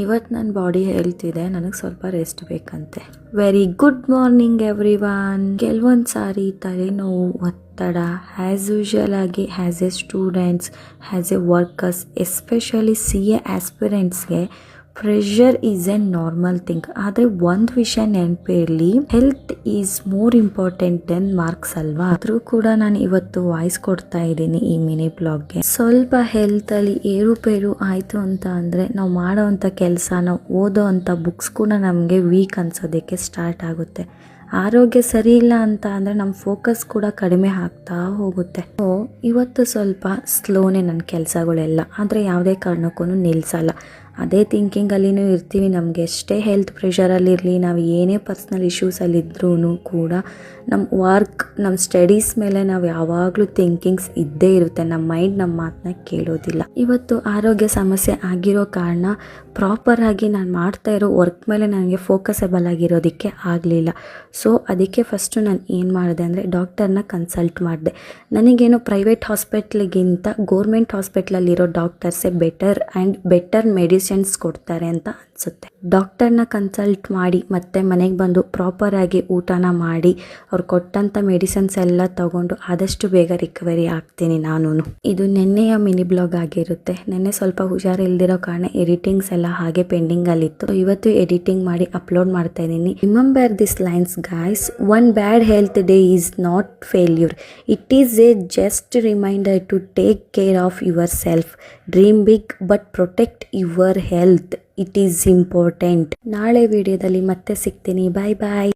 ಇವತ್ತು ನನ್ನ body health ಇದೆ, ನನಗೆ ಸ್ವಲ್ಪ ರೆಸ್ಟ್ ಬೇಕಂತೆ. Very good morning everyone. ಕೆಲವೊಂದು ಸಾರಿ ತಲೆನೋವು, ಒತ್ತಡ ಆ್ಯಸ್ ಯೂಶುವಲ್ ಆಗಿ as a students, as a workers, especially CA ಆಸ್ಪಿರೆಂಟ್ಸ್ಗೆ pressure is a normal thing. ಆದರೆ ಒಂದು ವಿಷಯ ನೆನಪಿರಲಿ, health is more important than marks ಅಲ್ವಾ. ಆದರೂ ಕೂಡ ನಾನು ಇವತ್ತು ವಾಯ್ಸ್ ಕೊಡ್ತಾ ಇದ್ದೀನಿ ಈ ಮಿನಿ ಬ್ಲಾಗ್ಗೆ. ಸ್ವಲ್ಪ ಹೆಲ್ತಲ್ಲಿ ಏರುಪೇರು ಆಯಿತು ಅಂತ ಅಂದರೆ ನಾವು ಮಾಡೋವಂಥ ಕೆಲಸ, ನಾವು ಓದೋ ಅಂಥ ಬುಕ್ಸ್ ಕೂಡ ನಮಗೆ ವೀಕ್ ಅನ್ಸೋದಕ್ಕೆ ಸ್ಟಾರ್ಟ್ ಆಗುತ್ತೆ. ಆರೋಗ್ಯ ಸರಿ ಇಲ್ಲ ಅಂತ ಅಂದರೆ ನಮ್ಮ ಫೋಕಸ್ ಕೂಡ ಕಡಿಮೆ ಆಗ್ತಾ ಹೋಗುತ್ತೆ. ಸೊ ಇವತ್ತು ಸ್ವಲ್ಪ ಸ್ಲೋನೇ ನನ್ನ ಕೆಲಸಗಳೆಲ್ಲ, ಆದರೆ ಯಾವುದೇ ಕಾರಣಕ್ಕೂ ನಿಲ್ಲಿಸಲ್ಲ. ಅದೇ ಥಿಂಕಿಂಗಲ್ಲಿನೂ ಇರ್ತೀವಿ. ನಮಗೆ ಎಷ್ಟೇ ಹೆಲ್ತ್ ಪ್ರೆಷರಲ್ಲಿರಲಿ, ನಾವು ಏನೇ ಪರ್ಸ್ನಲ್ ಇಶ್ಯೂಸಲ್ಲಿದ್ರೂ ಕೂಡ ನಮ್ಮ ವರ್ಕ್, ನಮ್ಮ ಸ್ಟಡೀಸ್ ಮೇಲೆ ನಾವು ಯಾವಾಗಲೂ ಥಿಂಕಿಂಗ್ಸ್ ಇದ್ದೇ ಇರುತ್ತೆ. ನಮ್ಮ ಮೈಂಡ್ ನಮ್ಮ ಮಾತನ್ನ ಕೇಳೋದಿಲ್ಲ. ಇವತ್ತು ಆರೋಗ್ಯ ಸಮಸ್ಯೆ ಆಗಿರೋ ಕಾರಣ ಪ್ರಾಪರಾಗಿ ನಾನು ಮಾಡ್ತಾ ಇರೋ ವರ್ಕ್ ಮೇಲೆ ನನಗೆ ಫೋಕಸಬಲ್ ಆಗಿರೋದಕ್ಕೆ ಆಗಲಿಲ್ಲ. ಸೊ ಅದಕ್ಕೆ ಫಸ್ಟು ನಾನು ಏನು ಮಾಡಿದೆ ಅಂದರೆ ಡಾಕ್ಟರ್ನ ಕನ್ಸಲ್ಟ್ ಮಾಡಿದೆ. ನನಗೇನು ಪ್ರೈವೇಟ್ ಹಾಸ್ಪಿಟ್ಲಿಗಿಂತ ಗೋರ್ಮೆಂಟ್ ಹಾಸ್ಪಿಟ್ಲಲ್ಲಿರೋ ಡಾಕ್ಟರ್ಸೇ ಬೆಟರ್ ಮೆಡಿಸಿನ್ಸ್ ಕೊಡ್ತಾರೆ ಅಂತ ಅನಿಸುತ್ತೆ. ಡಾಕ್ಟರ್ನ ಕನ್ಸಲ್ಟ್ ಮಾಡಿ ಮತ್ತೆ ಮನೆಗೆ ಬಂದು ಪ್ರಾಪರಾಗಿ ಊಟನ ಮಾಡಿ ಅವ್ರು ಕೊಟ್ಟಂಥ ಮೆಡಿಸಿನ್ಸ್ ಎಲ್ಲ ತಗೊಂಡು ಆದಷ್ಟು ಬೇಗ ರಿಕವರಿ ಆಗ್ತೀನಿ ನಾನು. ಇದು ನೆನ್ನೆಯ ಮಿನಿ ಬ್ಲಾಗ್ ಆಗಿರುತ್ತೆ. ನೆನ್ನೆ ಸ್ವಲ್ಪ ಹುಷಾರಿಲ್ದಿರೋ ಕಾರಣ ಎಡಿಟಿಂಗ್ಸ್ ಎಲ್ಲ ಹಾಗೆ ಪೆಂಡಿಂಗಲ್ಲಿತ್ತು. ಇವತ್ತು ಎಡಿಟಿಂಗ್ ಮಾಡಿ ಅಪ್ಲೋಡ್ ಮಾಡ್ತಾ ಇದ್ದೀನಿ. Remember this lines guys, one bad health day is not failure, it is a just reminder to take care of yourself. Dream big but protect your health, it is important. ನಾಳೆ ವಿಡಿಯೋದಲ್ಲಿ ಮತ್ತೆ ಸಿಗ್ತೀನಿ. ಬಾಯ್ ಬಾಯ್.